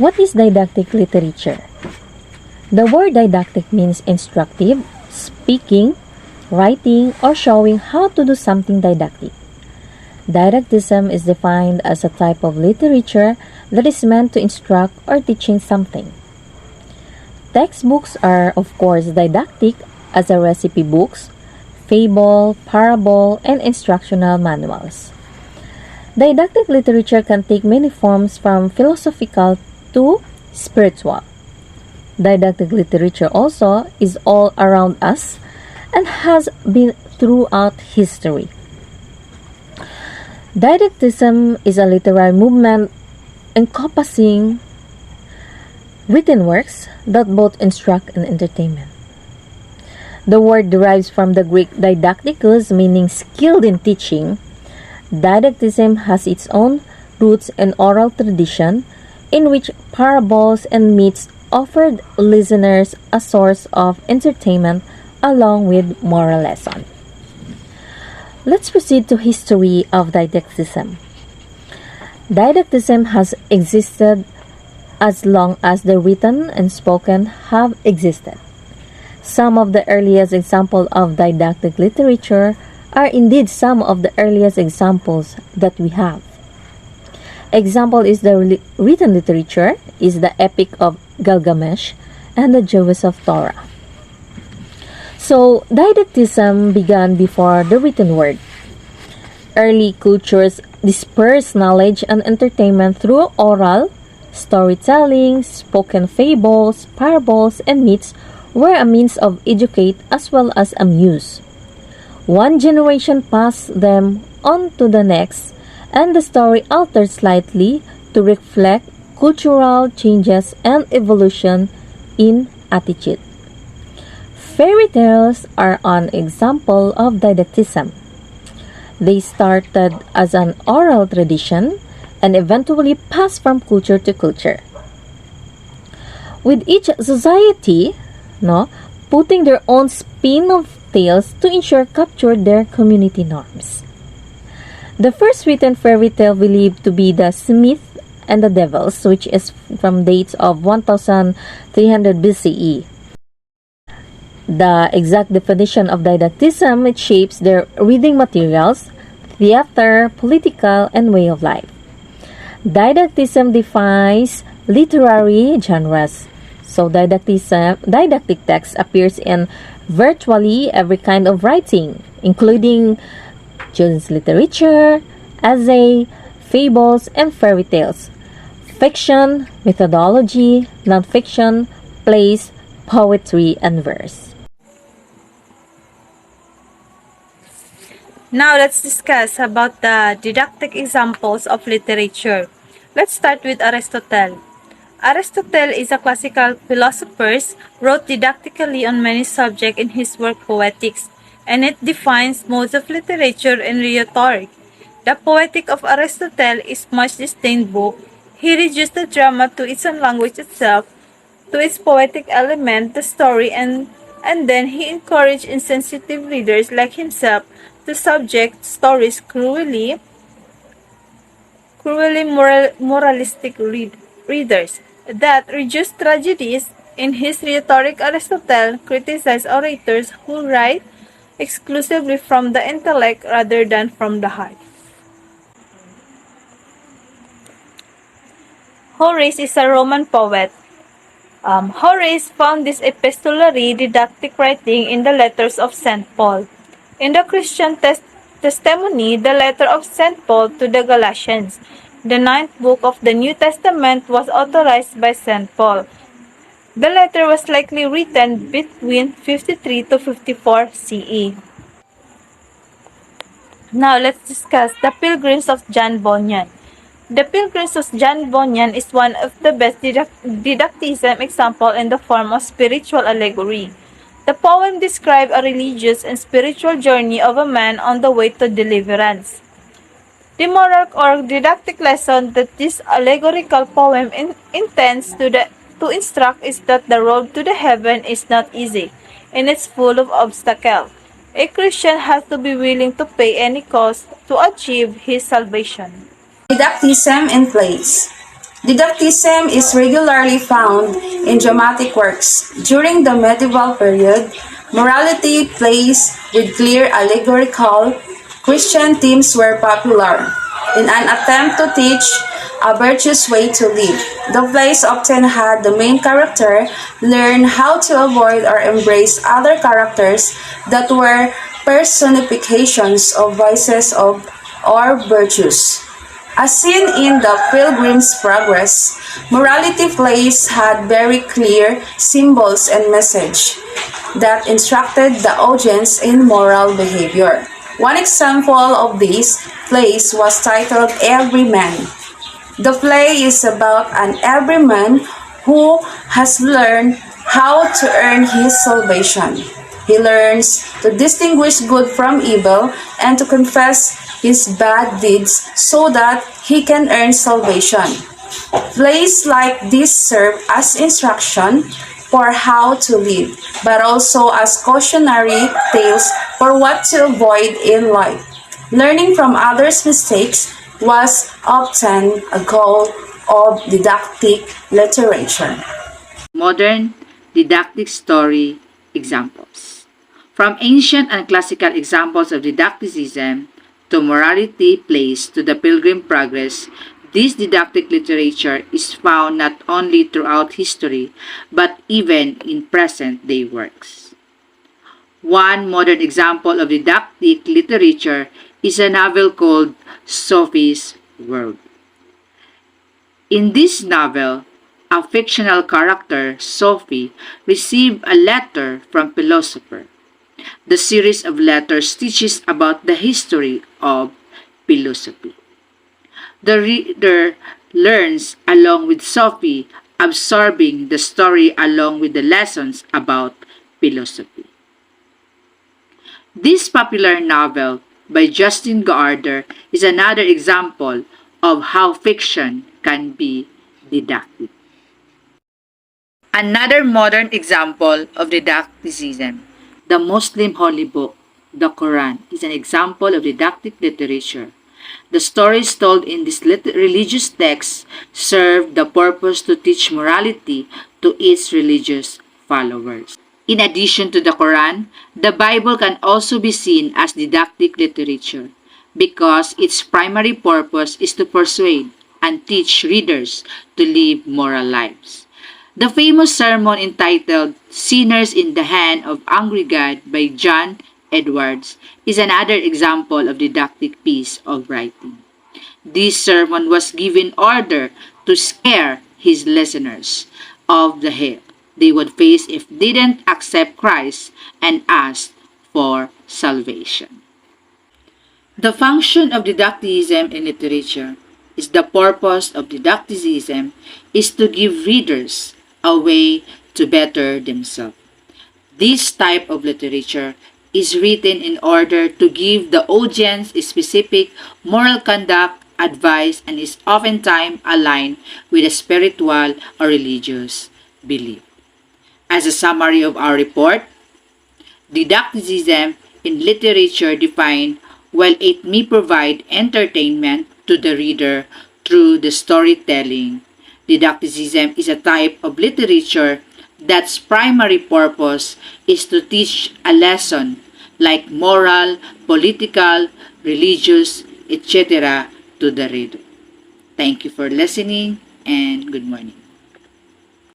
What is didactic literature? The word didactic means instructive, speaking, writing, or showing how to do something didactic. Didacticism is defined as a type of literature that is meant to instruct or teaching something. Textbooks are, of course, didactic as are recipe books, fable, parable, and instructional manuals. Didactic literature can take many forms from philosophical to spiritual. Didactic literature also is all around us and has been throughout history. Didacticism is a literary movement encompassing written works that both instruct and entertainment. The word derives from the Greek didaktikos, meaning skilled in teaching. Didacticism has its own roots in oral tradition, in which parables and myths offered listeners a source of entertainment along with moral lesson. Let's proceed to history of didacticism. Didacticism has existed as long as the written and spoken have existed. Some of the earliest examples of didactic literature are indeed some of the earliest examples that we have. Example is the written literature is the Epic of Gilgamesh and the Jewess of Torah. So, didacticism began before the written word. Early cultures dispersed knowledge and entertainment through oral, storytelling, spoken fables, parables, and myths were a means of educate as well as amuse. One generation passed them on to the next, and the story altered slightly to reflect cultural changes and evolution in attitude. Fairy tales are an example of didacticism. They started as an oral tradition and eventually passed from culture to culture, with each society putting their own spin of tales to ensure captured their community norms. The first written fairy tale believed to be The Smith and the Devils, which is from dates of 1300 BCE. The exact definition of didacticism, it shapes their reading materials, theater, political, and way of life. Didacticism defines literary genres. So didactic text appears in virtually every kind of writing, including children's literature, essay, fables, and fairy tales, fiction, methodology, nonfiction, plays, poetry, and verse. Now let's discuss about the didactic examples of literature. Let's start with Aristotle. Aristotle is a classical philosopher, wrote didactically on many subjects in his work Poetics, and it defines modes of literature and rhetoric. The Poetic of Aristotle is much disdained book. He reduced the drama to its own language itself, to its poetic element, the story, and then he encouraged insensitive readers like himself to subject stories cruelly moralistic readers. That reduced tragedies. In his rhetoric, Aristotle criticized orators who write exclusively from the intellect rather than from the heart. Horace is a Roman poet. Horace found this epistolary didactic writing in the letters of St. Paul. In the Christian testimony, the letter of St. Paul to the Galatians, the 9th book of the New Testament, was authorized by St. Paul. The letter was likely written between 53 to 54 CE. Now let's discuss the Pilgrims of John Bunyan. The Pilgrims of John Bunyan is one of the best didacticism example in the form of spiritual allegory. The poem describes a religious and spiritual journey of a man on the way to deliverance. The moral or didactic lesson that this allegorical poem intends to instruct is that the road to the heaven is not easy, and it's full of obstacles. A Christian has to be willing to pay any cost to achieve his salvation. Didacticism in plays. Didacticism is regularly found in dramatic works. During the medieval period, morality plays with clear allegorical Christian themes were popular. In an attempt to teach a virtuous way to live, the plays often had the main character learn how to avoid or embrace other characters that were personifications of vices or virtues. As seen in the Pilgrim's Progress, morality plays had very clear symbols and message that instructed the audience in moral behavior. One example of this plays was titled Everyman. The play is about an everyman who has learned how to earn his salvation. He learns to distinguish good from evil and to confess his bad deeds so that he can earn salvation. Plays like this serve as instruction for how to live, but also as cautionary tales for what to avoid in life. Learning from others' mistakes was often a goal of didactic literature. Modern didactic story examples. From ancient and classical examples of didacticism to morality plays to the Pilgrim Progress, this didactic literature is found not only throughout history but even in present-day works. One modern example of didactic literature is a novel called Sophie's World. In this novel, a fictional character, Sophie, received a letter from a philosopher. The series of letters teaches about the history of philosophy. The reader learns along with Sophie, absorbing the story along with the lessons about philosophy. This popular novel by Justin Gardner is another example of how fiction can be didactic. Another modern example of didacticism, the Muslim holy book, the Quran, is an example of didactic literature. The stories told in this religious text serve the purpose to teach morality to its religious followers. In addition to the Quran, the Bible can also be seen as didactic literature because its primary purpose is to persuade and teach readers to live moral lives. The famous sermon entitled Sinners in the Hand of Angry God by John Edwards is another example of didactic piece of writing. This sermon was given order to scare his listeners of the hell they would face if they didn't accept Christ and ask for salvation. The function of didacticism in literature is the purpose of didacticism is to give readers a way to better themselves. This type of literature is written in order to give the audience a specific moral conduct, advice, and is oftentimes aligned with a spiritual or religious belief. As a summary of our report, didacticism in literature defined, while it may provide entertainment to the reader through the storytelling, didacticism is a type of literature that's primary purpose is to teach a lesson like moral, political, religious, etc. to the reader. Thank you for listening and good morning.